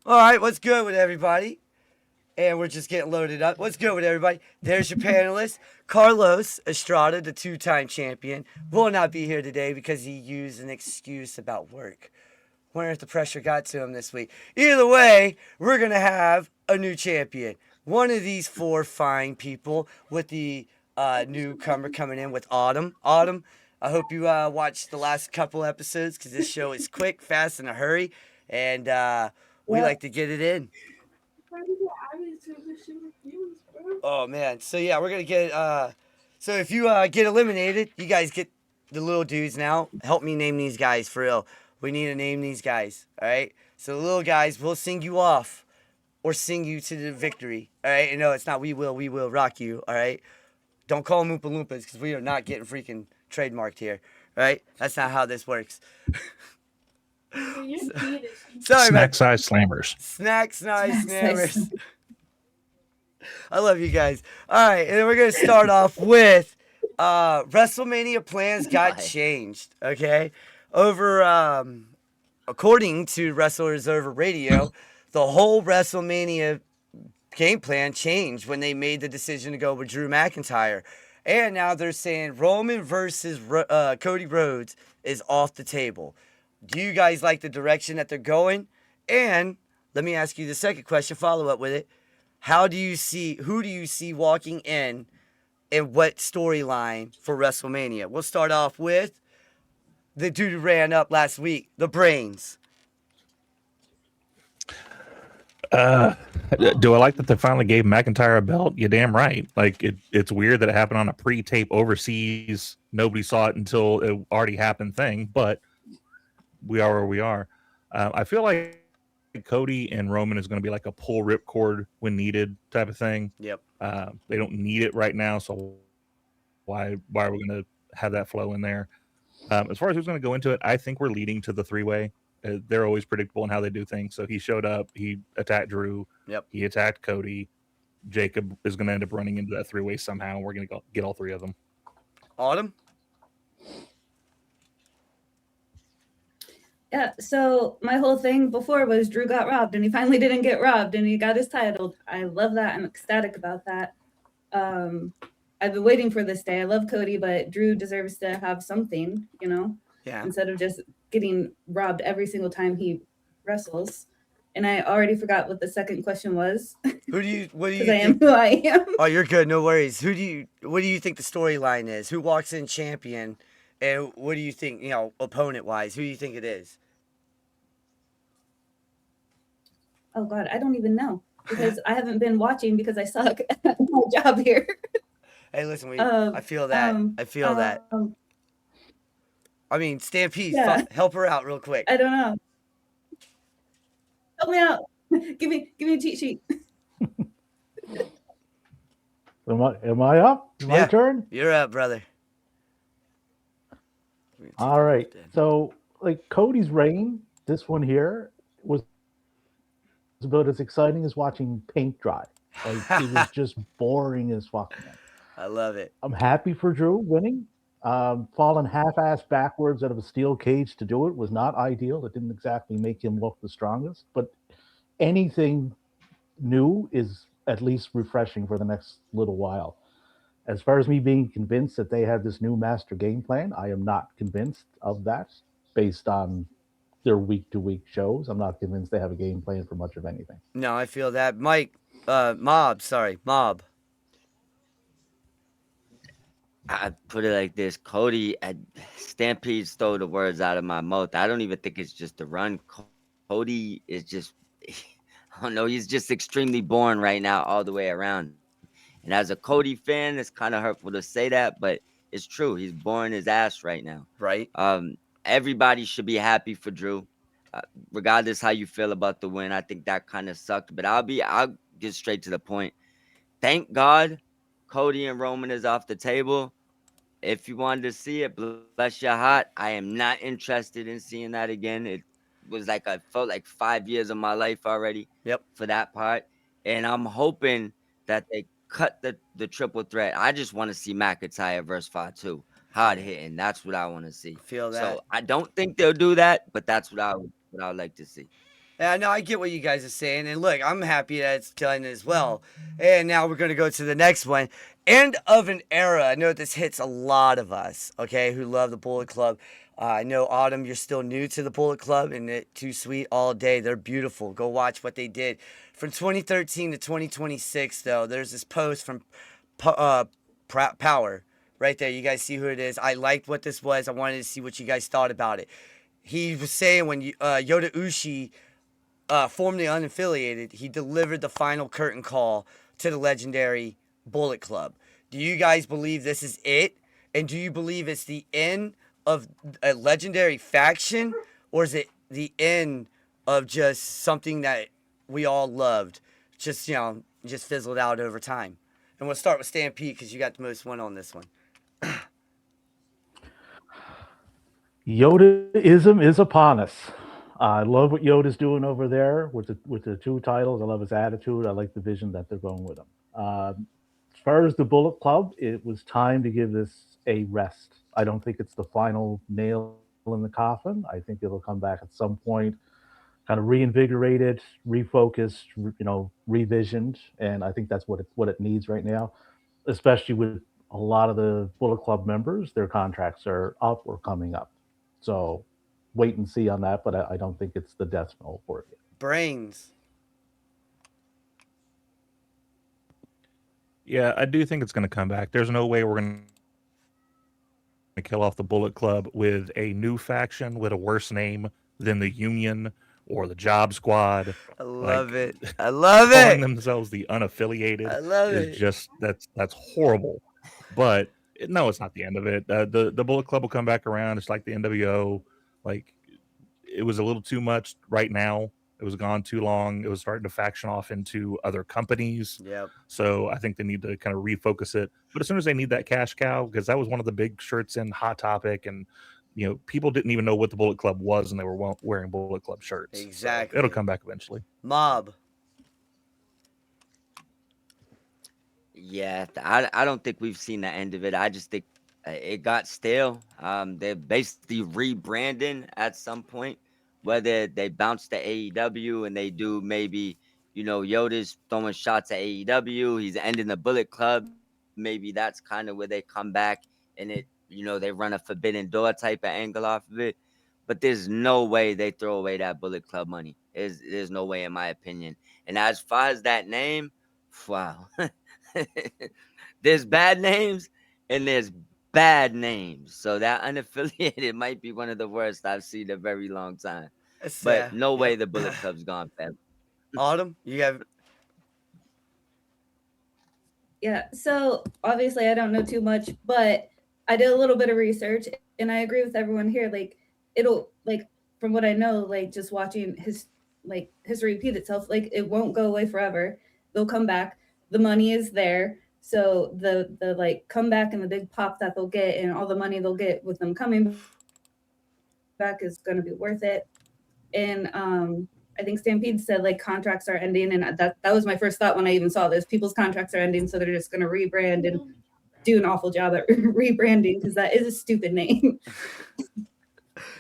All right, what's good with everybody? And we're just getting loaded up. What's good with everybody? There's your panelist, Carlos Estrada, the two-time champion. Will not be here today because he used an excuse about work. Wonder if the pressure got to him this week. Either way, we're gonna have a new champion. One of these four fine people with the newcomer coming in with Autumn. Autumn, I hope you watched the last couple episodes because this show is quick, fast, in a hurry, and we Yep. like to get it in. Oh man, so yeah, we're gonna get. So if you get eliminated, you guys get the little dudes now. Help me name these guys for real. We need to name these guys. All right. So the little guys will sing you off or sing you to the victory. All right. And no, it's not. We will rock you. All right. Don't call them Oompa Loompas because we are not getting freaking trademarked here. All right. That's not how this works. Sorry about Snack size slammers. snacks, nice Smack size. snammers. I love you guys. All right, and then we're gonna start off with WrestleMania plans got Why? changed. Okay, over according to Wrestlers Over Radio, the whole WrestleMania game plan changed when they made the decision to go with Drew McIntyre, and now they're saying Roman versus Cody Rhodes is off the table. Do you guys like the direction that they're going? And let me ask you the second question, follow up with it. How do you see who do you see walking in and what storyline for WrestleMania? We'll start off with the dude who ran up last week, the brains. Uh, do I like that they finally gave McIntyre a belt? You damn right. Like it's weird that it happened on a pre-tape overseas. Nobody saw it until it already happened thing, but we are where we are. I feel like Cody and Roman is going to be like a pull ripcord when needed type of thing. Yep. They don't need it right now, so why are we going to have that flow in there? As far as who's going to go into it, I think we're leading to the three-way. They're always predictable in how they do things. So he showed up, he attacked Drew, Yep. he attacked Cody. Jacob is going to end up running into that three-way somehow. We're going to get all three of them. Autumn? Yeah, so my whole thing before was Drew got robbed and he finally didn't get robbed and he got his title. I love that. I'm ecstatic about that. Um, I've been waiting for this day. I love Cody, but Drew deserves to have something, Yeah. instead of just getting robbed every single time he wrestles. And I already forgot what the second question was Who do you what do because you I am think? who I am. Oh, you're good, no worries. What do you think the storyline is? Who walks in champion? And what do you think, opponent wise? Who do you think it is? Oh God, I don't even know because I haven't been watching because I suck at my job here. Hey, listen, Um, I feel that. um, I feel that. I mean, Stampede, yeah, help her out real quick. I don't know. Help me out. Give me a cheat sheet. Am I up? My Yeah, turn? you're up, brother. Let me take All that off right. then. So, like Cody's reign, this one here was about as exciting as watching paint dry. Like it was just boring as fuck, man. I love I'm it. happy for Drew winning. Falling half-ass backwards out of a steel cage to do it was not ideal. It didn't exactly make him look the strongest, but anything new is at least refreshing for the next little while. As far as me being convinced that they have this new master game plan, I am not convinced of that based on their week to week shows. I'm not convinced they have a game plan for much of anything. No, I feel that. Mike, Mob, sorry, Mob. I put it like this: Stampede stole the words out of my mouth. I don't even think it's just the run. Cody is just, I don't know. He's just extremely boring right now, all the way around. And as a Cody fan, it's kind of hurtful to say that, but it's true. He's boring his ass right now. Right? Everybody should be happy for Drew, regardless how you feel about the win. I think that kind of sucked, but I'll get straight to the point. Thank God, Cody and Roman is off the table. If you wanted to see it, bless your heart. I am not interested in seeing that again. It was like I felt like 5 years of my life already Yep. for that part. And I'm hoping that they cut the triple threat. I just want to see McIntyre versus Fatu. Hard hitting. That's what I want to see. I feel So that. I don't think they'll do that, but that's what I would like to see. Yeah, no, I get what you guys are saying. And look, I'm happy that it's done as well. And now we're going to go to the next one. End of an era. I know this hits a lot of us, okay, who love the Bullet Club. I know, Autumn, you're still new to the Bullet Club, and it Too Sweet all day. They're beautiful. Go watch what they did. From 2013 to 2026, though, there's this post from Power right there. You guys see who it is. I liked what this was. I wanted to see what you guys thought about it. He was saying when Yoda Ushi formerly unaffiliated, he delivered the final curtain call to the legendary Bullet Club. Do you guys believe this is it? And do you believe it's the end of a legendary faction? Or is it the end of just something that we all loved? Just, just fizzled out over time. And we'll start with Stampede because you got the most one on this one. Yodaism is upon us. I love what Yoda's doing over there with the two titles. I love his attitude. I like the vision that they're going with him. As far as the Bullet Club, it was time to give this a rest. I don't think it's the final nail in the coffin. I think it'll come back at some point, kind of reinvigorated, refocused, revisioned, and I think that's what it needs right now, especially with a lot of the Bullet Club members. Their contracts are up or coming up, so wait and see on that. But I don't think it's the death knell for it yet. Brains. Yeah, I do think it's going to come back. There's no way we're going to kill off the Bullet Club with a new faction with a worse name than the Union or the Job Squad. I love it. I love Calling it. themselves the unaffiliated I love is it. just that's horrible. But no, it's not the end of it. The Bullet Club will come back around. It's like the NWO. Like, it was a little too much right now. It was gone too long. It was starting to faction off into other companies. Yep. So I think they need to kind of refocus it. But as soon as they need that cash cow, because that was one of the big shirts in Hot Topic, and people didn't even know what the Bullet Club was, and they were wearing Bullet Club shirts. Exactly. So it'll come back eventually. Mob. Yeah, I don't think we've seen the end of it. I just think it got stale. They're basically rebranding at some point, whether they bounce to AEW and they do maybe, Yoda's throwing shots at AEW, he's ending the Bullet Club. Maybe that's kind of where they come back and they run a Forbidden Door type of angle off of it. But there's no way they throw away that Bullet Club money. There's no way, in my opinion. And as far as that name, wow. There's bad names and there's bad names. So that unaffiliated might be one of the worst I've seen in a very long time. But no way the Bullet Club's gone, fam. Autumn, you have. Yeah, so obviously I don't know too much, but I did a little bit of research, and I agree with everyone here. Like, it'll, like, from what I know, like, just watching history repeat itself, like, it won't go away forever. They'll come back. The money is there. So the like comeback and the big pop that they'll get and all the money they'll get with them coming back is going to be worth it. And I think Stampede said like contracts are ending, and that was my first thought when I even saw this. People's contracts are ending, so they're just going to rebrand and do an awful job at rebranding, because that is a stupid name.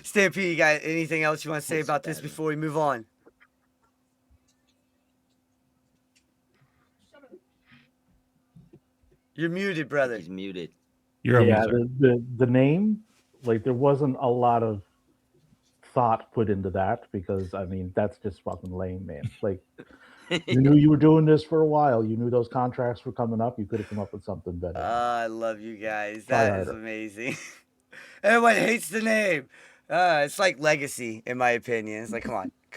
Stampede, you got anything else you want to say about this before we move on? You're muted, brother. He's muted. You're Yeah, over the name, like, there wasn't a lot of thought put into that, because I mean that's just fucking lame, man. Like, you knew you were doing this for a while. You knew those contracts were coming up. You could have come up with something better. I love you guys. Try That is harder. amazing. Everyone hates the name. It's like Legacy, in my opinion. It's like, come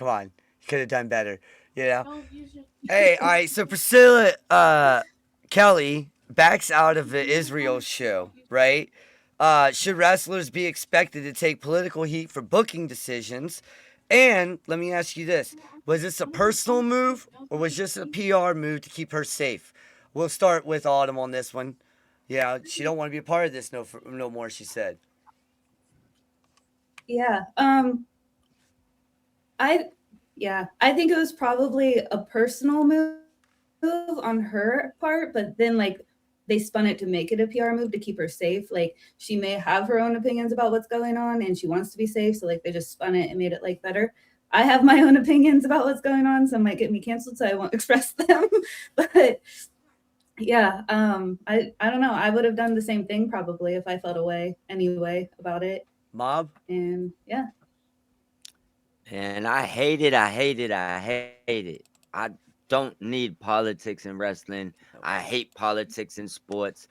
on. You could have done better. Hey, all right. So Priscilla Kelly backs out of the Israel show, right? Should wrestlers be expected to take political heat for booking decisions? And let me ask you this. Was this a personal move, or was this a PR move to keep her safe? We'll start with Autumn on this one. Yeah, she don't want to be a part of this no more, she said. Yeah. I think it was probably a personal move on her part, but then like they spun it to make it a PR move to keep her safe. Like, she may have her own opinions about what's going on and she wants to be safe, so like they just spun it and made it like better. I have my own opinions about what's going on. Some might get me canceled, so I won't express them. But yeah, I don't know. I would have done the same thing probably if I felt away anyway about it. Mob? And yeah. And I hate it. I hate it. I hate it. I don't need politics in wrestling. I hate politics in sports.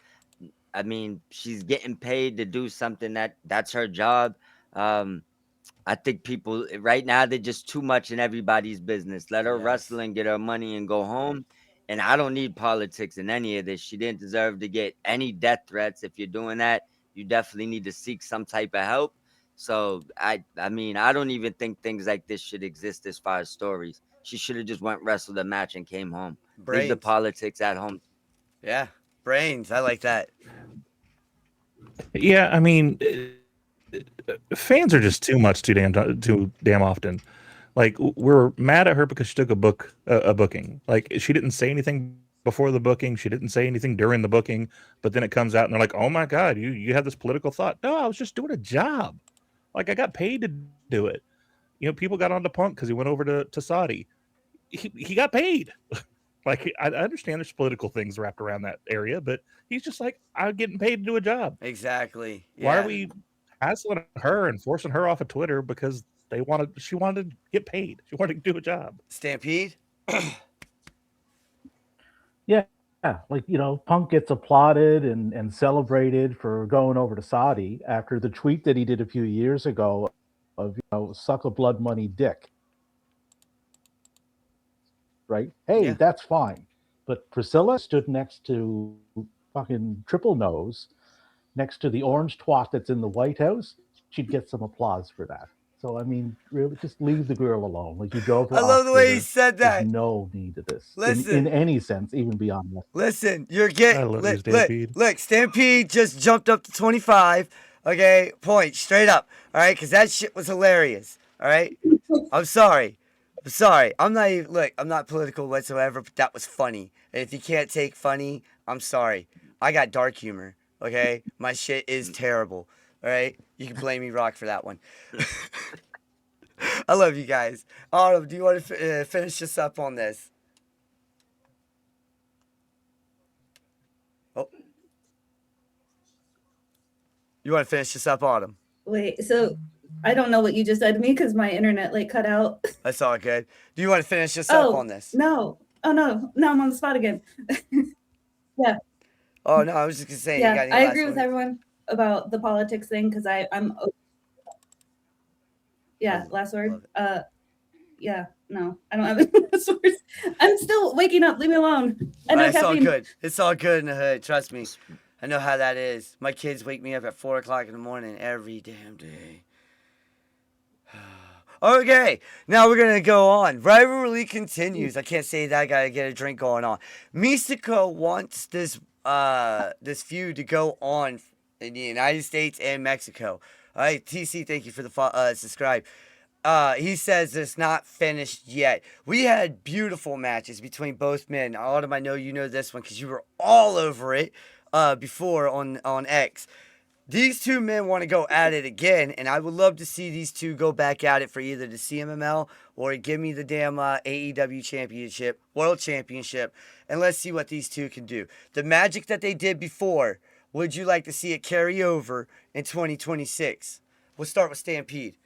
I mean, she's getting paid to do something that's her job. I think people right now they're just too much in everybody's business. Let her Yes. wrestle and get her money and go home. And I don't need politics in any of this. She didn't deserve to get any death threats. If you're doing that, you definitely need to seek some type of help. So I mean, I don't even think things like this should exist as far as stories. She should have just went wrestled a match and came home. Leave the Brains. politics at home. Yeah. Brains. I like that. Yeah, I mean, fans are just too much too damn often. Like we're mad at her because she took a booking. Like she didn't say anything before the booking, she didn't say anything during the booking, but then it comes out and they're like, "Oh my god, you have this political thought." No, I was just doing a job. Like I got paid to do it. You know, people got on to Punk because he went over to Saudi. He got paid. Like I understand there's political things wrapped around that area, but he's just like, I'm getting paid to do a job. Exactly. Yeah. Why are we hassling her and forcing her off of Twitter because she wanted to get paid. She wanted to do a job. Stampede? Yeah, like Punk gets applauded and celebrated for going over to Saudi after the tweet that he did a few years ago of suck a blood money dick. Right? Hey, Yeah. that's fine. But Priscilla stood next to fucking Triple Nose, next to the orange twat that's in the White House. She'd get some applause for that. So I mean, really, just leave the girl alone. Like you drove her. I love off the way he Twitter. said that. There's no need to this Listen. in any sense, even beyond that. Listen, you're I getting love you, Stampede. look, Stampede just jumped up to 25. Okay, point straight up. All right, because that shit was hilarious. All right, I'm sorry. I'm not even I'm not political whatsoever, but that was funny. And if you can't take funny, I'm sorry. I got dark humor. Okay, my shit is terrible. All right, you can blame me, Rock, for that one. I love you guys. Autumn, do you want to finish us up on this? Oh. You want to finish this up, Autumn? Wait, so I don't know what you just said to me because my internet cut out. That's all good. Do you want to finish this up on this? No. Oh no. No, I'm on the spot again. Yeah. Oh no, I was just gonna say. Yeah, I agree with everyone about the politics thing because I'm. Yeah, last word. Yeah, no, I don't have any last words. I'm still waking up. Leave me alone. I know it's all caffeine. good. It's all good in the hood. Trust me. I know how that is. My kids wake me up at 4 o'clock in the morning every damn day. Okay, now we're gonna go on. Rivalry continues. I can't say that. I gotta get a drink going on. Místico wants this feud to go on in the United States and Mexico. All right, TC, thank you for the subscribe. He says it's not finished yet. We had beautiful matches between both men. Autumn, I know you know this one because you were all over it before on X. These two men want to go at it again, and I would love to see these two go back at it for either the CMML or give me the damn AEW Championship, World Championship, and let's see what these two can do. The magic that they did before, would you like to see it carry over in 2026? We'll start with Stampede.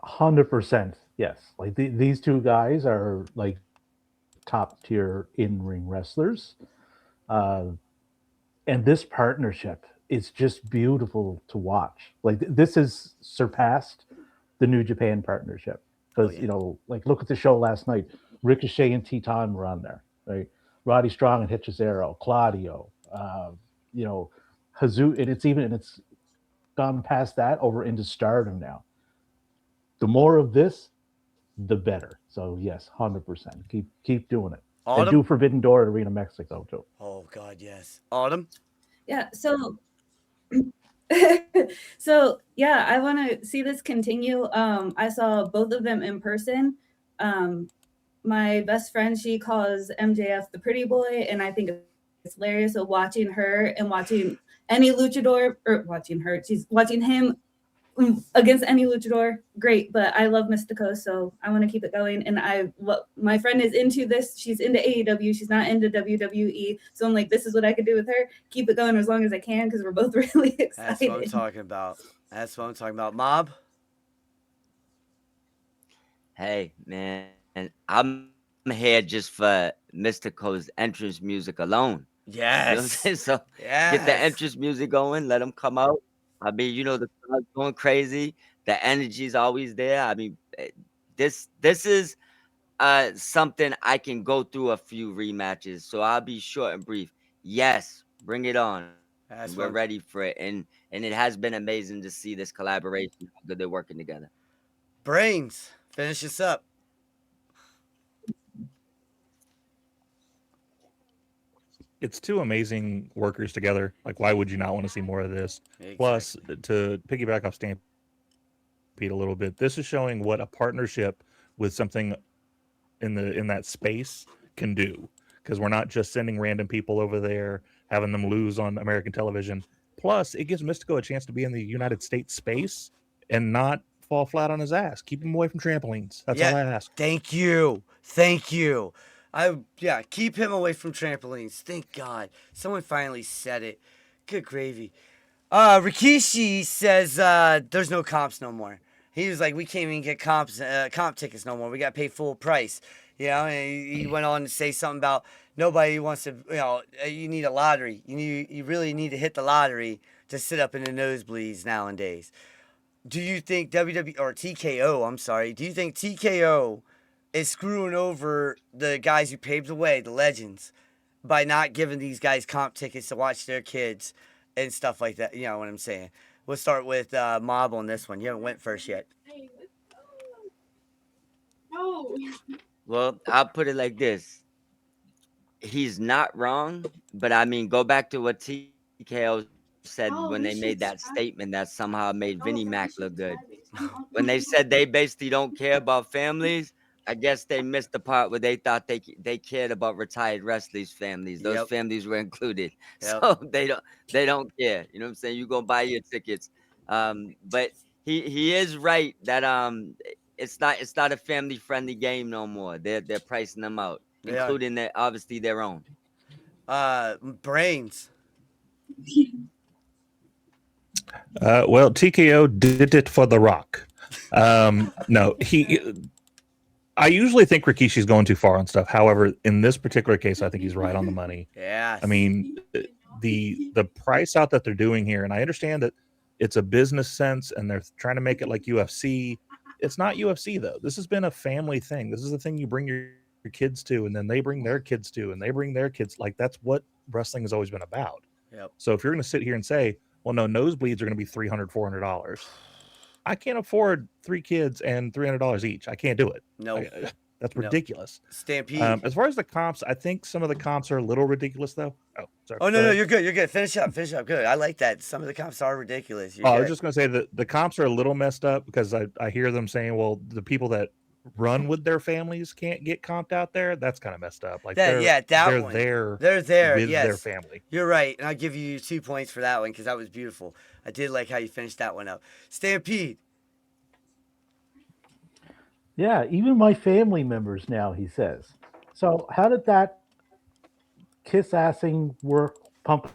100%, yes. Like these two guys are like top tier in-ring wrestlers. And this partnership is just beautiful to watch. Like this has surpassed the New Japan partnership because like look at the show last night. Ricochet and Teton were on there, right? Roddy Strong and Hechicero, Claudio, Hazu, and it's gone past that over into Stardom now. The more of this, the better. So yes, 100%. Keep doing it. Autumn? And do Forbidden Door at Arena Mexico too. Oh God, yes. Autumn? Yeah, so yeah, I want to see this continue. I saw both of them in person. My best friend, she calls MJF the pretty boy, and I think it's hilarious. So watching her and watching any luchador, or watching him against any luchador, great. But I love Mystico, so I want to keep it going. And my friend is into this. She's into AEW. She's not into WWE. So I'm like, this is what I could do with her. Keep it going as long as I can because we're both really excited. That's what I'm talking about. That's what I'm talking about. Mob? Hey, man, I'm here just for Mystico's entrance music alone. You know what I'm Yes. saying? So Yes. get the entrance music going, let them come out. I mean, the crowd's going crazy. The energy's always there. I mean, this is something I can go through a few rematches. So I'll be short and brief. Yes, bring it on. That's We're what ready for it. And it has been amazing to see this collaboration, how good they're working together. Brains, finish this up. It's two amazing workers together. Like, why would you not want to see more of this? Exactly. Plus, to piggyback off Stampede a little bit, this is showing what a partnership with something in that space can do. Because we're not just sending random people over there, having them lose on American television. Plus, it gives Mystico a chance to be in the United States space and not fall flat on his ass. Keep him away from trampolines. That's all I ask. Thank you. Keep him away from trampolines. Thank God. Someone finally said it. Good gravy. Rikishi says there's no comps no more. He was like, we can't even get comp tickets no more. We got to pay full price. And he went on to say something about nobody wants to, you need a lottery. You really need to hit the lottery to sit up in the nosebleeds nowadays. Do you think WWE or TKO, I'm sorry, do you think TKO is screwing over the guys who paved the way, the legends, by not giving these guys comp tickets to watch their kids and stuff like that? You know what I'm saying? We'll start with Mob on this one. You haven't went first yet. No. Well, I'll put it like this. He's not wrong, but I mean, go back to what TKO said when they made that statement that somehow made Vinnie Mac look good. When they said they basically don't care about families, I guess they missed the part where they thought they cared about retired wrestlers' families. Those Yep. families were included, Yep. so they don't care. You know what I'm saying? You go buy your tickets. But he is right that it's not a family friendly game no more. They're pricing them out, They are. including obviously their own. Brains. Well, TKO did it for The Rock. No, I usually think Rikishi's going too far on stuff. However, in this particular case, I think he's right on the money. Yeah. I mean, the price out that they're doing here, and I understand that it's a business sense and they're trying to make it like UFC. It's not UFC though. This has been a family thing. This is the thing you bring your kids to, and then they bring their kids to, and they bring their kids. Like, that's what wrestling has always been about. Yep. So if you're going to sit here and say, well, no, nosebleeds are going to be $300, $400. I can't afford 3 kids and $300 each. I can't do it. No. That's ridiculous. Stampede. As far as the comps, I think some of the comps are a little ridiculous, though. Oh, sorry. Oh, no, you're good. You're good. Finish up. Good. I like that. Some of the comps are ridiculous. I was just going to say that the comps are a little messed up because I hear them saying, well, the people that run with their families can't get comped out there. That's kind of messed up. Like, they're one. there. They're there with yes. their family. You're right. And I'll give you 2 points for that one because that was beautiful. I did like how you finished that one up. Stampede. Yeah, even my family members now, he says. So how did that kiss-assing work pumping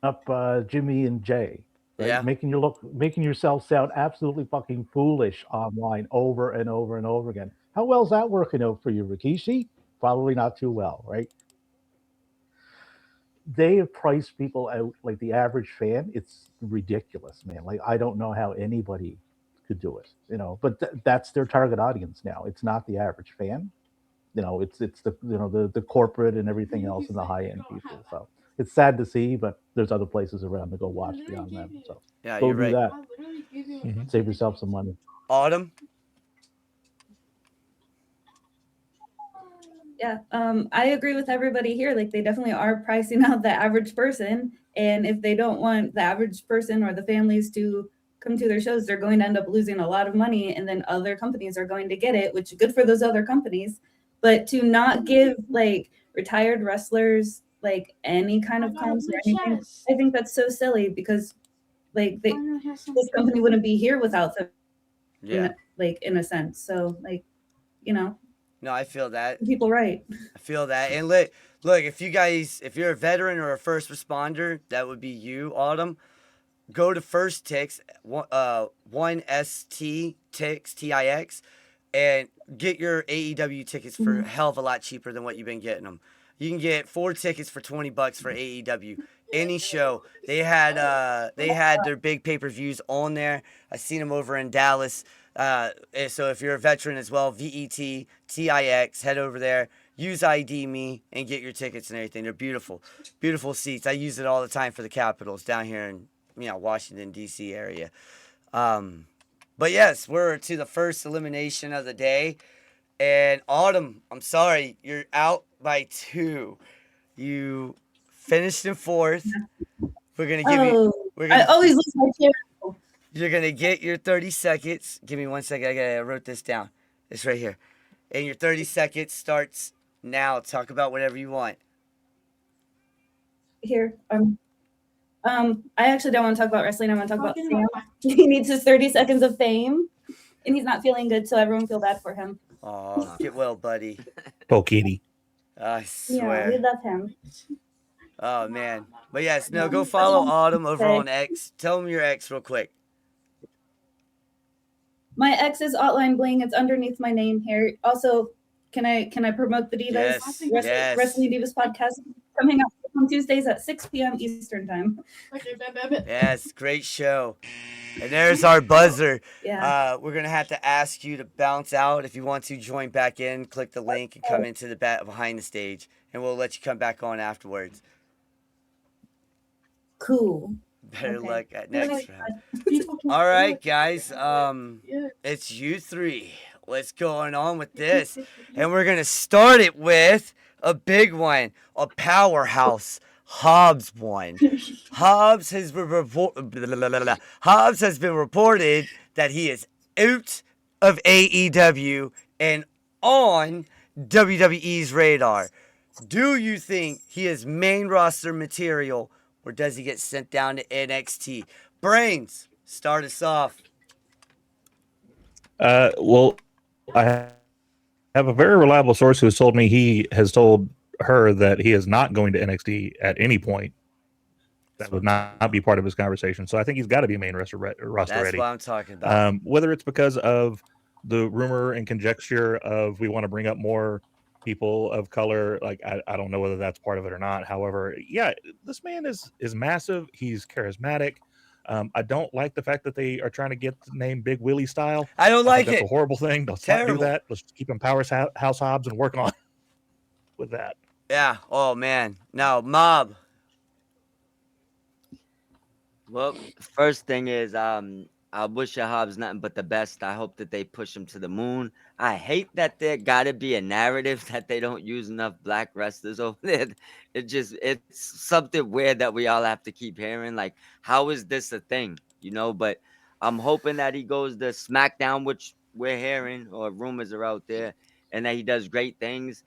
up Jimmy and Jay? Right? Yeah. Making yourself sound absolutely fucking foolish online over and over and over again. How well is that working out for you, Rikishi? Probably not too well, right? They have priced people out like the average fan. It's ridiculous, man. Like, I don't know how anybody could do it, but that's their target audience now. It's not the average fan. It's the corporate and everything else and the high-end people. So it's sad to see, but there's other places around to go watch beyond them. So Yeah, go you're do right. that. Mm-hmm. Save yourself some money. Autumn. Yeah, I agree with everybody here. Like, they definitely are pricing out the average person. And if they don't want the average person or the families to come to their shows, they're going to end up losing a lot of money. And then other companies are going to get it, which is good for those other companies. But to not give, like, retired wrestlers, like, any kind of comps or anything, I think that's so silly because like this company wouldn't be here without them. Yeah. Like in a sense. So like, you know, No, I feel that. people right. I feel that. And look, if you're a veteran or a first responder, that would be you, Autumn. Go to First Tix, 1ST Tix, TIX, and get your AEW tickets for a hell of a lot cheaper than what you've been getting them. You can get 4 tickets for $20 for AEW. Any show. They had their big pay-per-views on there. I seen them over in Dallas. So if you're a veteran as well, VET, TIX, head over there. Use ID me and get your tickets and everything. They're beautiful. Beautiful seats. I use it all the time for the Capitals down here in Washington, D.C. area. But yes, we're to the first elimination of the day. And Autumn, I'm sorry, you're out by 2. You finished in 4th. We're going to give you... I always lose my chair. You're going to get your 30 seconds. Give me 1 second. I wrote this down. It's right here. And your 30 seconds starts now. Talk about whatever you want. Here. I actually don't want to talk about wrestling. I want to talk about Sam. He needs his 30 seconds of fame, and he's not feeling good, so everyone feel bad for him. Oh, get well, buddy. Oh, kitty. I swear. Yeah, we love him. Oh, man. But yes, no, go follow Autumn over on X. Tell him your X real quick. My X is Outline Bling. It's underneath my name here. Also, can I promote the Divas? Yes. Wrestling Divas podcast coming up on Tuesdays at 6 p.m. Eastern time. Yes, great show. And there's our buzzer. Yeah. We're going to have to ask you to bounce out. If you want to join back in, click the link and come into the behind the stage. And we'll let you come back on afterwards. Cool. Better luck at next round. All right, guys. It's you 3. What's going on with this? And we're going to start it with a big one. A powerhouse. Hobbs won. Hobbs has been reported that he is out of AEW and on WWE's radar. Do you think he is main roster material, or does he get sent down to NXT? Brains, start us off. Well, I have a very reliable source who has told me he has told her that he is not going to NXT at any point. That would not be part of his conversation. So I think he's got to be main roster ready. That's what I'm talking about. Whether it's because of the rumor and conjecture of we want to bring up more people of color, like I don't know whether that's part of it or not. However, yeah, this man is massive. He's charismatic. I don't like the fact that they are trying to get the name Big Willie style. I don't like that's it. a horrible thing. Let's not do that. Let's keep him Powerhouse Hobbs and work on with that. Yeah. Oh man. No, Mob. Well, first thing is, I wish Hobbs nothing but the best. I hope that they push him to the moon. I hate that there gotta be a narrative that they don't use enough black wrestlers over there. It's something weird that we all have to keep hearing. Like, how is this a thing? But I'm hoping that he goes to SmackDown, which we're hearing or rumors are out there, and that he does great things.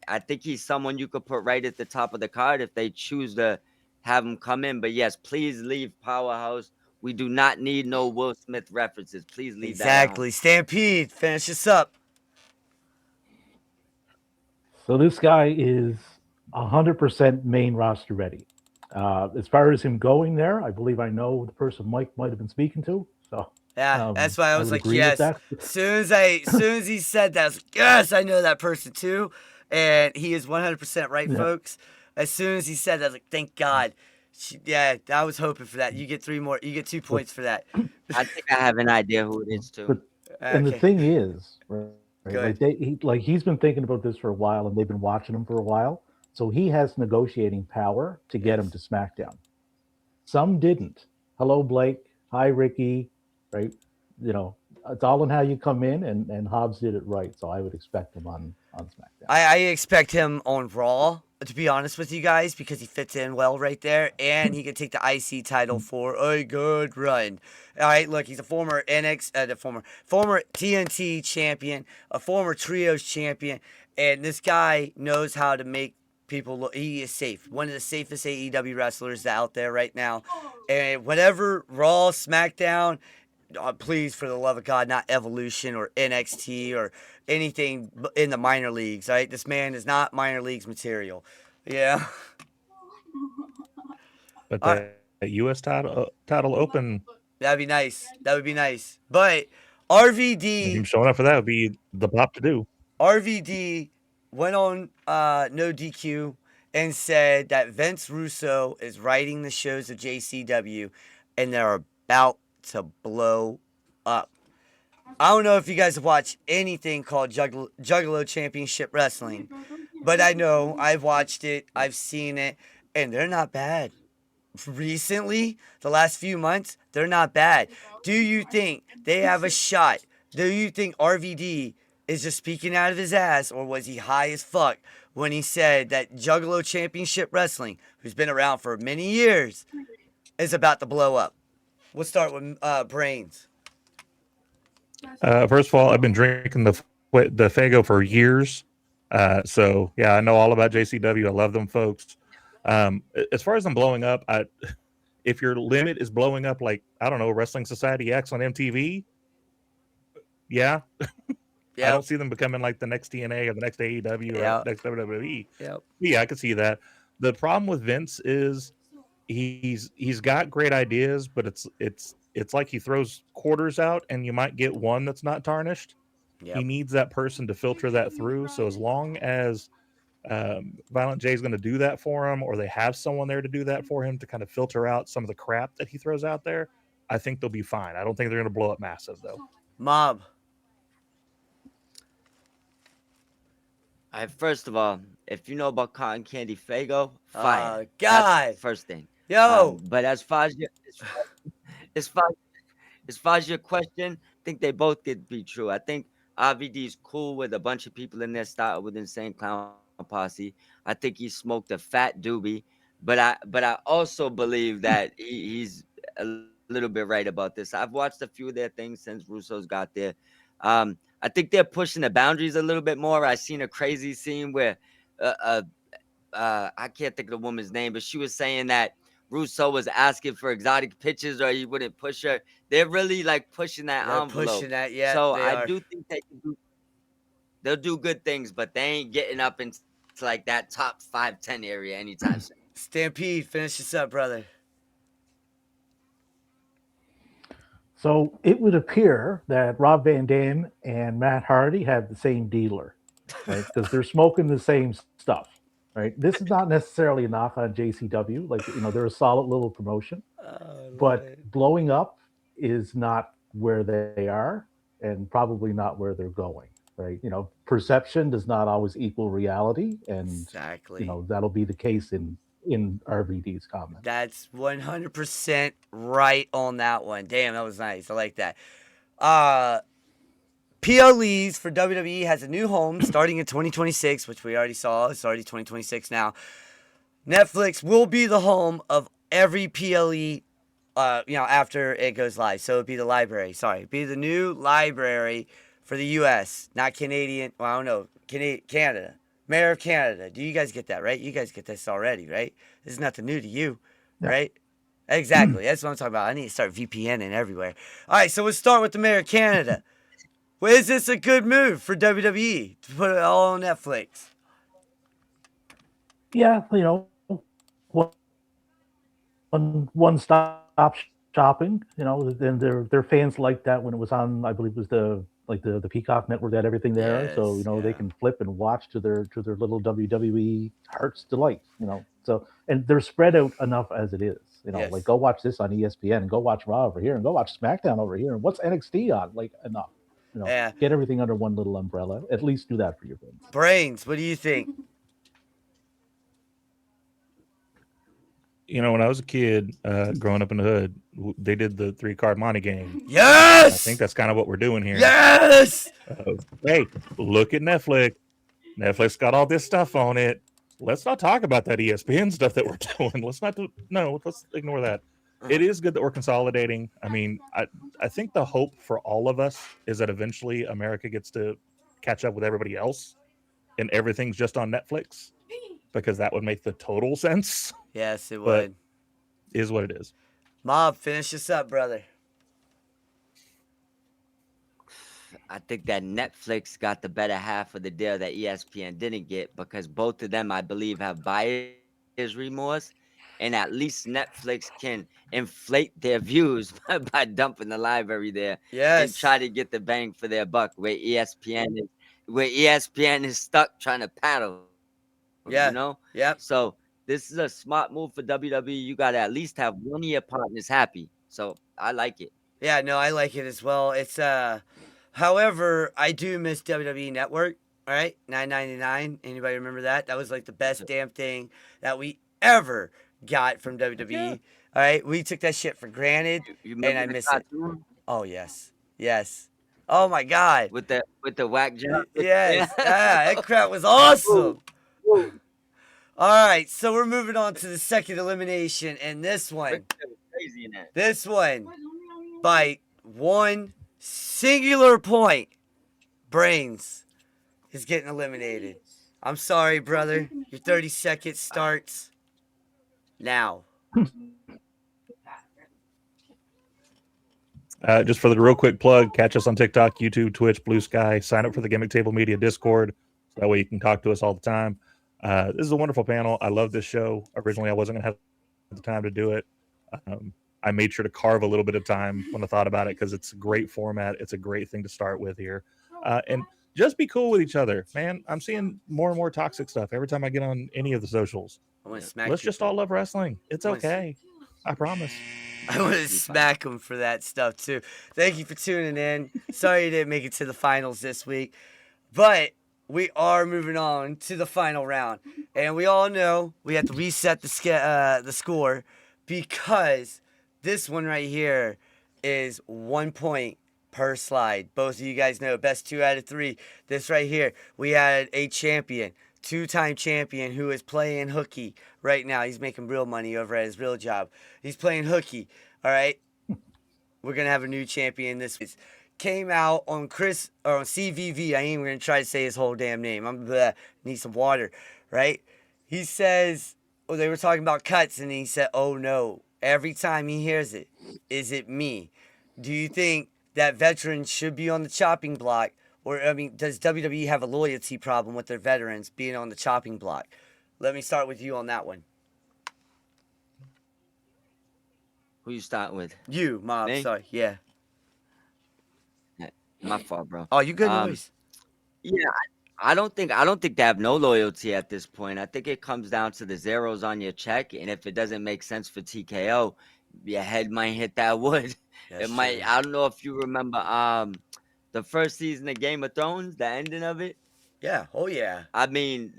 I think he's someone you could put right at the top of the card if they choose to have him come in. But yes, please leave Powerhouse. We do not need no Will Smith references. Please leave that out. Exactly. Stampede, finish us up. So this guy is 100% main roster ready. As far as him going there, I believe I know the person Mike might have been speaking to. So yeah, that's why I was like, agree yes. with that. As soon as he said that, I was like, yes, I know that person too. And he is 100% right, folks. As soon as he said that, I was like, thank God. Yeah, I was hoping for that. You get 3 more. You get 2 points for that. I think I have an idea who it is too. And the thing is, right, he's been thinking about this for a while, and they've been watching him for a while. So he has negotiating power to get him to SmackDown. Some didn't. Hello, Blake. Hi, Ricky. Right? It's all in how you come in, and Hobbs did it right. So I would expect him on SmackDown. I expect him on Raw, to be honest with you guys, because he fits in well right there, and he can take the IC title for a good run. All right, look, he's a former former TNT champion, a former Trios champion, and this guy knows how to make he is safe. One of the safest AEW wrestlers out there right now. And whatever Raw, SmackDown, please, for the love of God, not Evolution or NXT or anything in the minor leagues, right? This man is not minor leagues material. Yeah. But All right. that U.S. title open, That'd be nice. That would be nice. But him showing up for that would be the pop to do. RVD went on No DQ and said that Vince Russo is writing the shows of JCW and they're about to blow up. I don't know if you guys have watched anything called Juggalo Championship Wrestling, but I know I've watched it, I've seen it, and they're not bad. Recently, the last few months, they're not bad. Do you think they have a shot? Do you think RVD is just speaking out of his ass, or was he high as fuck when he said that Juggalo Championship Wrestling, who's been around for many years, is about to blow up? We'll start with Brains. First of all, I've been drinking the Fago for years. So yeah, I know all about JCW. I love them folks. As far as them blowing up, if your limit is blowing up, like, I don't know, Wrestling Society X on MTV, yeah. I don't see them becoming like the next TNA or the next AEW or next WWE. Yeah, I could see that. The problem with Vince is he's got great ideas, but it's like he throws quarters out and you might get one that's not tarnished. He needs that person to filter that through. So as long as Violent J is going to do that for him, or they have someone there to do that for him to kind of filter out some of the crap that he throws out there, I think they'll be fine. I don't think they're going to blow up massive though. Mob. First of all, if you know about Cotton Candy Fago, fire. God. That's first thing. Yo. But as far as your question, I think they both could be true. I think RVD is cool with a bunch of people in there started with Insane Clown Posse. I think he smoked a fat doobie, but I also believe that he's a little bit right about this. I've watched a few of their things since Russo's got there. I think they're pushing the boundaries a little bit more. I seen a crazy scene where I can't think of the woman's name, but she was saying that Russo was asking for exotic pictures or he wouldn't push her. They're really like pushing that envelope. Pushing that, yeah. So I do think they'll do good things, but they ain't getting up into like that top 5-10 area anytime soon. Stampede, finish this up, brother. So it would appear that Rob Van Dam and Matt Hardy have the same dealer, right? Because they're smoking the same stuff, right? This is not necessarily a knock on JCW. Like, they're a solid little promotion, but blowing up is not where they are and probably not where they're going, right? Perception does not always equal reality. And, exactly. That'll be the case in RVD's comment. That's 100% right on that one. Damn, that was nice. I like that. PLEs for WWE has a new home starting in 2026, which we already saw. It's already 2026 now. Netflix will be the home of every PLE, after it goes live. So it'd be the library. Sorry, it'd be the new library for the U.S., not Canadian. Well, I don't know. Canada. Mayor of Canada. Do you guys get that, right? You guys get this already, right? This is nothing new to you, right? Exactly. That's what I'm talking about. I need to start VPNing everywhere. All right, so we'll start with the Mayor of Canada. Well, is this a good move for WWE to put it all on Netflix? Yeah, one-stop shopping. Then their fans liked that when it was on. I believe it was the Peacock network that everything there. Yes, so they can flip and watch to their little WWE heart's delight. So and they're spread out enough as it is. Like go watch this on ESPN and go watch Raw over here and go watch SmackDown over here and what's NXT on. Like enough. Get everything under one little umbrella. At least do that for your fans. Brains, what do you think? When I was a kid, growing up in the hood, they did the 3-card money game. Yes! I think that's kind of what we're doing here. Yes! Hey, look at Netflix. Netflix got all this stuff on it. Let's not talk about that ESPN stuff that we're doing. Let's ignore that. It is good that we're consolidating. I mean, I think the hope for all of us is that eventually America gets to catch up with everybody else and everything's just on Netflix. because that would make the total sense. Yes, it But would. is what it is. Mob, finish this up, brother. I think that Netflix got the better half of the deal that ESPN didn't get, because both of them, I believe, have buyer's remorse, and at least Netflix can inflate their views by dumping the library there and Yes. try to get the bang for their buck. Where ESPN is stuck trying to paddle, Yeah. Yep. So this is a smart move for WWE. You got to at least have one of your partners happy. So I like it. Yeah, no, I like it as well. It's however, I do miss WWE Network. All right, $9.99. Anybody remember that? That was like the best damn thing that we ever got from WWE. Yeah. All right, we took that shit for granted, You and remember I the miss it. cartoon Oh yes, yes. Oh my god. with the whack job? Yes. Ah, that crap was awesome. Whoa. All right, so we're moving on to the second elimination, and this one, Ricochet was crazy in that. this one, by one singular point, Brains is getting eliminated. I'm sorry, brother. Your 30 seconds starts now. Just for the real quick plug, catch us on TikTok, YouTube, Twitch, Blue Sky. Sign up for the Gimmick Table Media Discord. So that way you can talk to us all the time. This is a wonderful panel. I love this show. Originally, I wasn't going to have the time to do it. I made sure to carve a little bit of time when I thought about it, because it's a great format. It's a great thing to start with here. And just be cool with each other, man. I'm seeing more and more toxic stuff every time I get on any of the socials. I want to smack Let's you just for- all love wrestling. It's I wanna- okay. I promise. I want to smack him for that stuff too. Thank you for tuning in. Sorry you didn't make it to the finals this week, but we are moving on to the final round, and we all know we have to reset the score, because this one right here is 1 point per slide. Both of you guys know best 2 out of 3. This right here, we had a champion, 2-time champion, who is playing hooky right now. He's making real money over at his real job. He's playing hooky. All right. We're gonna have a new champion this week. Came out on CVV. I ain't even gonna try to say his whole damn name. Need some water, right? He says, they were talking about cuts, and he said, "Oh no!" Every time he hears it, is it me? Do you think that veterans should be on the chopping block, or does WWE have a loyalty problem with their veterans being on the chopping block? Let me start with you on that one. Who you starting with? You, Mob. Me? Sorry. Yeah. My fault, bro. Oh, you good, Um, Luis? Yeah, I don't think they have no loyalty at this point. I think it comes down to the zeros on your check, and if it doesn't make sense for TKO, your head might hit that wood. That's It might. true. I don't know if you remember the first season of Game of Thrones, the ending of it. Yeah. Oh, yeah. I mean,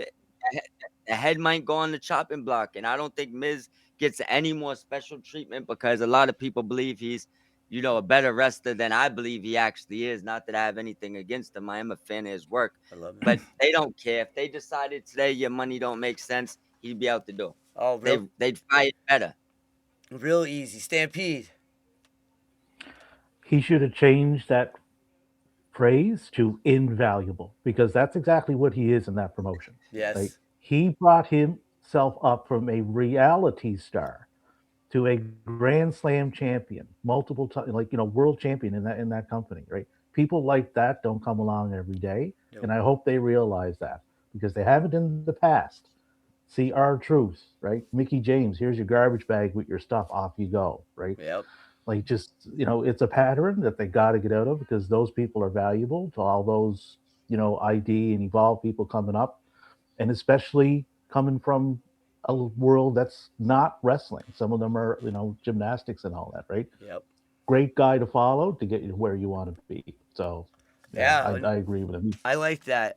the head might go on the chopping block, and I don't think Miz gets any more special treatment, because a lot of people believe he's, a better wrestler than I believe he actually is. Not that I have anything against him. I am a fan of his work, I love it. but they don't care. If they decided today your money don't make sense, he'd be out the door. Oh, They'd fight better. real easy. Stampede. He should have changed that phrase to invaluable, because that's exactly what he is in that promotion. Yes. Right? He brought himself up from a reality star to a Grand Slam champion, multiple times, world champion in that company, right? People like that don't come along every day, Nope. and I hope they realize that, because they haven't in the past. See R-Truth, right? Mickey James, here's your garbage bag with your stuff, off you go, right? Yep. It's a pattern that they got to get out of, because those people are valuable to all those, ID and Evolve people coming up, and especially coming from a world that's not wrestling. Some of them are, gymnastics and all that, right? Yep. Great guy to follow to get you where you want to be. So, Yeah. I agree with him. I like that.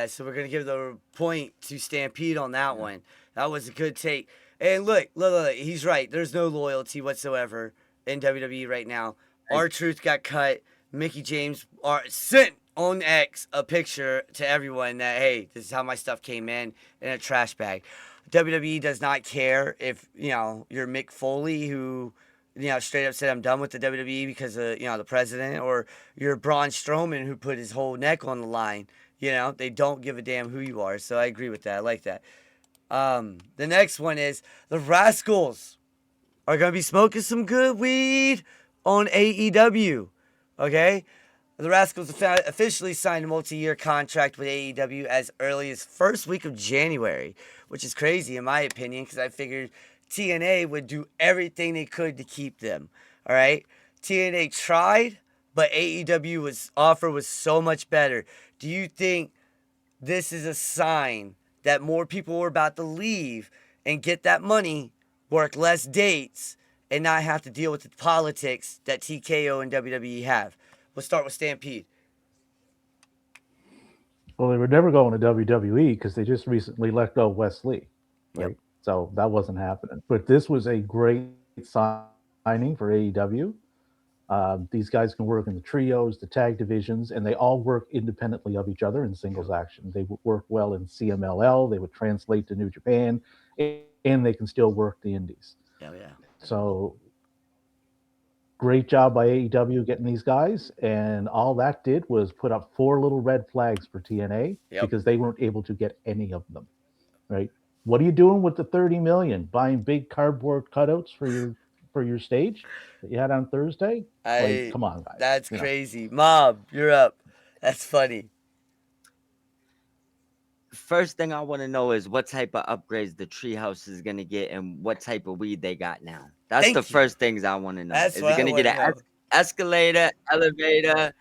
So we're going to give the point to Stampede on that one. That was a good take. And look, he's right. There's no loyalty whatsoever in WWE right now. R-Truth got cut. Mickey James sent on X a picture to everyone that, hey, this is how my stuff came in a trash bag. WWE does not care if, you're Mick Foley, who, straight up said, I'm done with the WWE because of, the president, or you're Braun Strowman, who put his whole neck on the line. They don't give a damn who you are. So I agree with that. I like that. The next one is the Rascals are going to be smoking some good weed on AEW. Okay? The Rascals officially signed a multi-year contract with AEW as early as first week of January, which is crazy in my opinion because I figured TNA would do everything they could to keep them. All right? TNA tried, but AEW offer was so much better. Do you think this is a sign that more people were about to leave and get that money, work less dates, and not have to deal with the politics that TKO and WWE have? We'll start with Stampede. Well, they were never going to WWE because they just recently let go Wes Lee, right? Yep. So that wasn't happening. But this was a great signing for AEW. These guys can work in the trios, the tag divisions, and they all work independently of each other in singles action. They would work well in CMLL. They would translate to New Japan, and they can still work the indies. Yeah. So great job by AEW getting these guys, and all that did was put up 4 little red flags for TNA because they weren't able to get any of them. Right? What are you doing with the 30 million? Buying big cardboard cutouts for your stage that you had on Thursday? Come on, guys. That's crazy. Mob, you're up. That's funny. First thing I want to know is what type of upgrades the treehouse is going to get and what type of weed they got now. That's the first things I want to know. That's is what it going to get an escalator, elevator?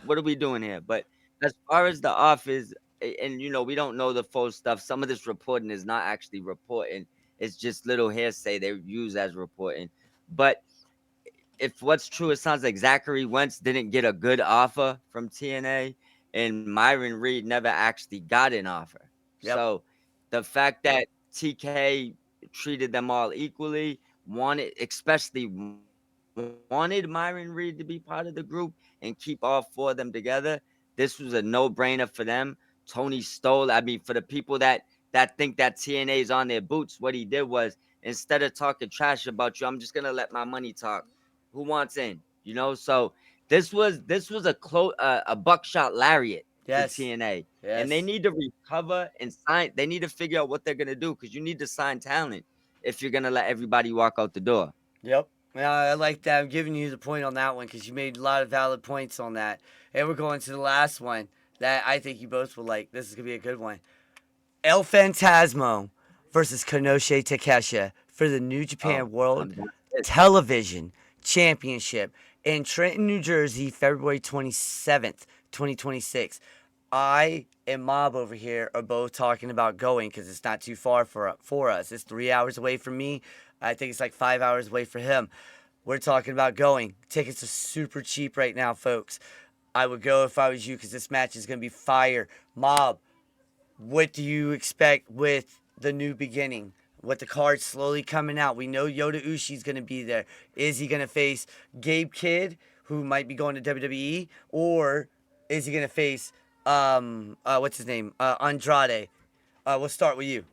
What are we doing here? But as far as the office, and we don't know the full stuff. Some of this reporting is not actually reporting. It's just little hearsay they use as reporting. But if what's true, it sounds like Zachary Wentz didn't get a good offer from TNA, and Myron Reed never actually got an offer. Yep. So the fact that TK treated them all equally, especially wanted Myron Reed to be part of the group and keep all 4 of them together, this was a no-brainer for them. Tony stole. I mean, for the people that think that TNA is on their boots, what he did was, instead of talking trash about you, I'm just gonna let my money talk. Who wants in? So this was a buckshot lariat for TNA, and they need to recover and sign. They need to figure out what they're gonna do because you need to sign talent if you're gonna let everybody walk out the door. Yep. Yeah, I like that. I'm giving you the point on that one because you made a lot of valid points on that. And we're going to the last one that I think you both will like. This is gonna be a good one. El Phantasmo versus Konosuke Takeshita for the New Japan World Television Championship in Trenton, New Jersey, February 27th, 2026. I and Mob over here are both talking about going because it's not too far for us. It's 3 hours away from me. I think it's like 5 hours away for him. We're talking about going. Tickets are super cheap right now, folks. I would go if I was you because this match is going to be fire. Mob, what do you expect with the new beginning? With the cards slowly coming out, we know Yota Ushi's going to be there. Is he going to face Gabe Kidd, who might be going to WWE, or is he going to face what's his name, Andrade? We'll start with you.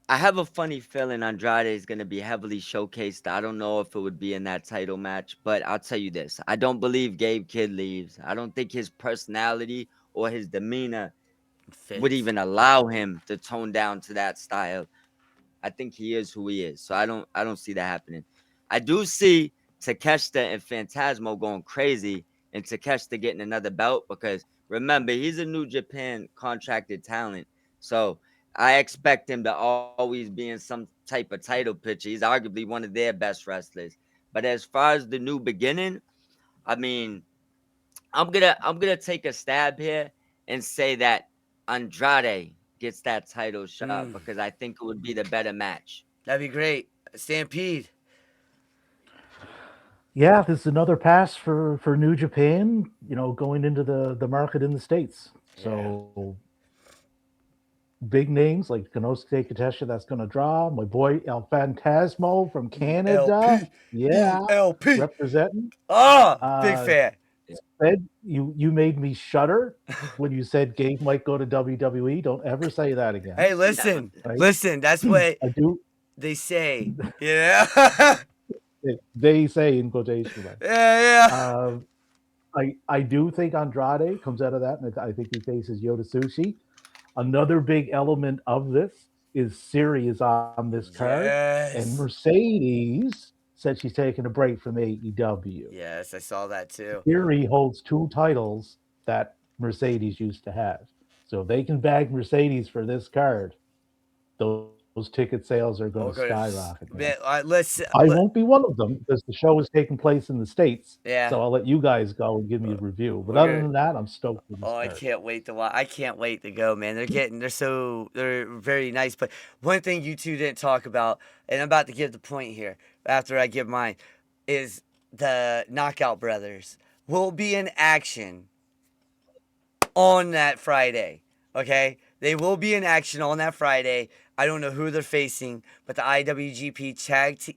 I have a funny feeling Andrade is going to be heavily showcased. I don't know if it would be in that title match, but I'll tell you this. I don't believe Gabe Kidd leaves. I don't think his personality or his demeanor would even allow him to tone down to that style. I think he is who he is. So I don't see that happening. I do see Takeshita and Phantasmo going crazy and Takeshita getting another belt because remember, he's a New Japan contracted talent. So I expect him to always be in some type of title picture. He's arguably one of their best wrestlers. But as far as the new beginning, I mean, I'm gonna take a stab here and say that Andrade gets that title shot because I think it would be the better match. That'd be great. Stampede. Yeah, this is another pass for New Japan, going into the market in the States. So big names like Konosuke Takeshita that's going to draw. My boy El Phantasmo from Canada. LP. Representing. Big fan. Ed, you made me shudder when you said Gabe might go to WWE. Don't ever say that again. Hey, listen. Right? Listen, that's what I do. they say. Yeah. They say in quotation marks. Yeah. I do think Andrade comes out of that, and I think he faces Yota Sushi. Another big element of this is Siri is on this card, and Yes. Mercedes said she's taking a break from AEW. Yes, I saw that too. Siri holds 2 titles that Mercedes used to have. So if they can bag Mercedes for this card, those ticket sales are going to Oh, skyrocket, goodness. man. Man, I won't be one of them because the show is taking place in the States. yeah. So I'll let you guys go and give me a review. But We're other gonna- than that, I'm stoked for this Oh, I card. can't wait to watch. I can't wait to go, man. They're very nice. But one thing you two didn't talk about, and I'm about to give the point here after I give mine, is the Knockout Brothers will be in action on that Friday. Okay? They will be in action on that Friday. I don't know who they're facing, but the IWGP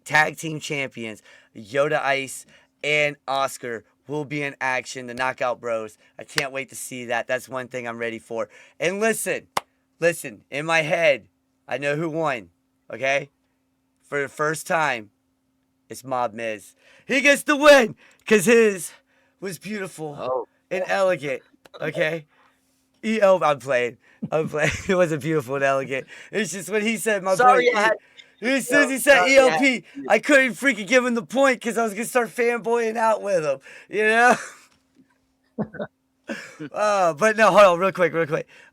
Tag Team Champions, Yoda Ice and Oscar, will be in action. The Knockout Bros. I can't wait to see that. That's one thing I'm ready for. And listen, in my head, I know who won. Okay? For the first time, it's Mob Miz. He gets the win because his was beautiful Oh, and elegant. Okay? I'm playing. It wasn't beautiful and elegant. It's just when he said my sorry, boy. I had As soon as he said sorry, I had- ELP, I couldn't freaking give him the point because I was gonna start fanboying out with him. You know. But no, hold on, real quick.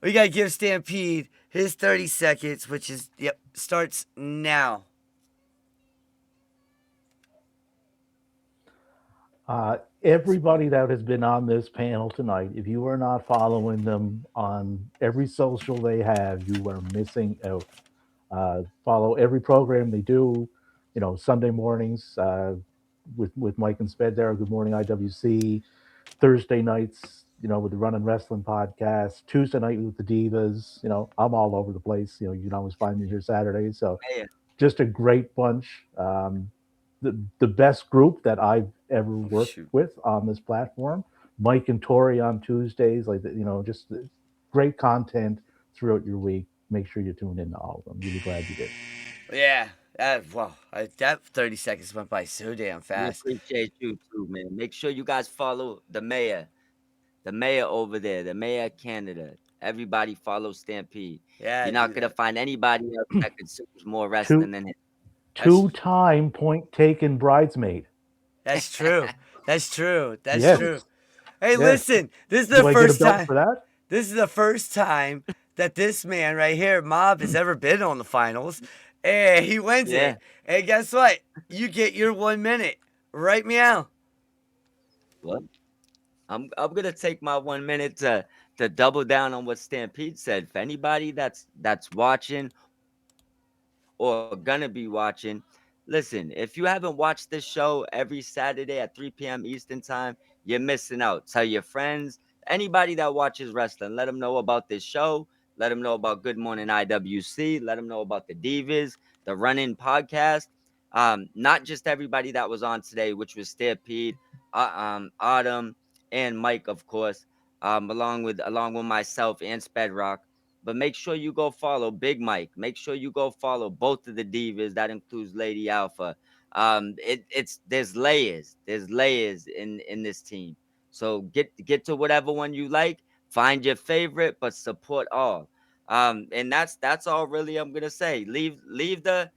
We gotta give Stampede his 30 seconds, which is starts now. Everybody that has been on this panel tonight, if you are not following them on every social they have, you are missing out. Follow every program they do. You know, Sunday mornings with Mike and Sped there. Good Morning IWC. Thursday nights, you know, with the Run and Wrestling podcast. Tuesday night with the Divas. You know, I'm all over the place. You know, you can always find me here Saturday. So Man, just a great bunch. The best group that I've ever worked shoot. with on this platform. Mike and Tori on Tuesdays, like you know, just great content throughout your week. Make sure you tune in to all of them. Really glad you did. Yeah. That 30 seconds went by so damn we fast. appreciate you too, man. Make sure you guys follow the mayor over there, the mayor of Canada. Everybody follow Stampede. Yeah. You're not do gonna that. find anybody else that consumes more wrestling than him. Two-time point taken bridesmaid. That's true. That's true. That's Yes. true. Hey, Yes. listen. This is Do the I get a first belt time. for that? This is the first time that this man right here, Mob, has ever been on the finals. And he wins Yeah. it. And guess what? You get your 1 minute. Right, meow? What? I'm gonna take my 1 minute to double down on what Stampede said. For anybody that's watching or gonna be watching, listen, if you haven't watched this show every Saturday at 3 p.m. Eastern time, you're missing out. Tell your friends, anybody that watches wrestling, let them know about this show. Let them know about Good Morning IWC. Let them know about the Divas, the Run-In podcast. Not just everybody that was on today, which was Stampede, Autumn, and Mike, of course, along with myself and Spedrock. But make sure you go follow Big Mike. Make sure you go follow both of the Divas. That includes Lady Alpha. It's there's layers. There's layers in this team. So get to whatever one you like. Find your favorite, but support all. And that's all really I'm gonna say. Leave the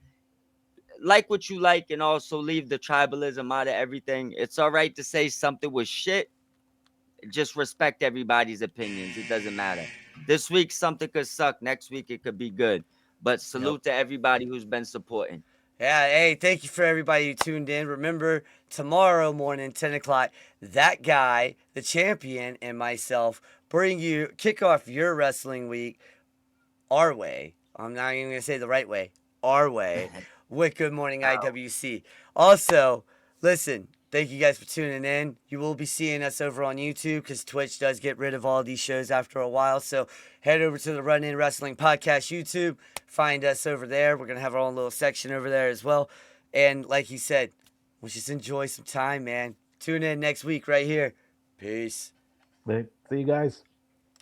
like what you like, and also leave the tribalism out of everything. It's all right to say something was shit. Just respect everybody's opinions. It doesn't matter. This week something could suck. Next week it could be good. But salute to everybody who's been supporting. Yeah, hey, thank you for everybody who tuned in. Remember, tomorrow morning, 10 o'clock, that guy, the champion, and myself kick off your wrestling week our way. I'm not even going to say the right way. Our way. With Good Morning IWC. Also, listen, thank you guys for tuning in. You will be seeing us over on YouTube because Twitch does get rid of all these shows after a while. So head over to the Run In Wrestling Podcast YouTube. Find us over there. We're going to have our own little section over there as well. And like he said, we'll just enjoy some time, man. Tune in next week right here. Peace. See you guys.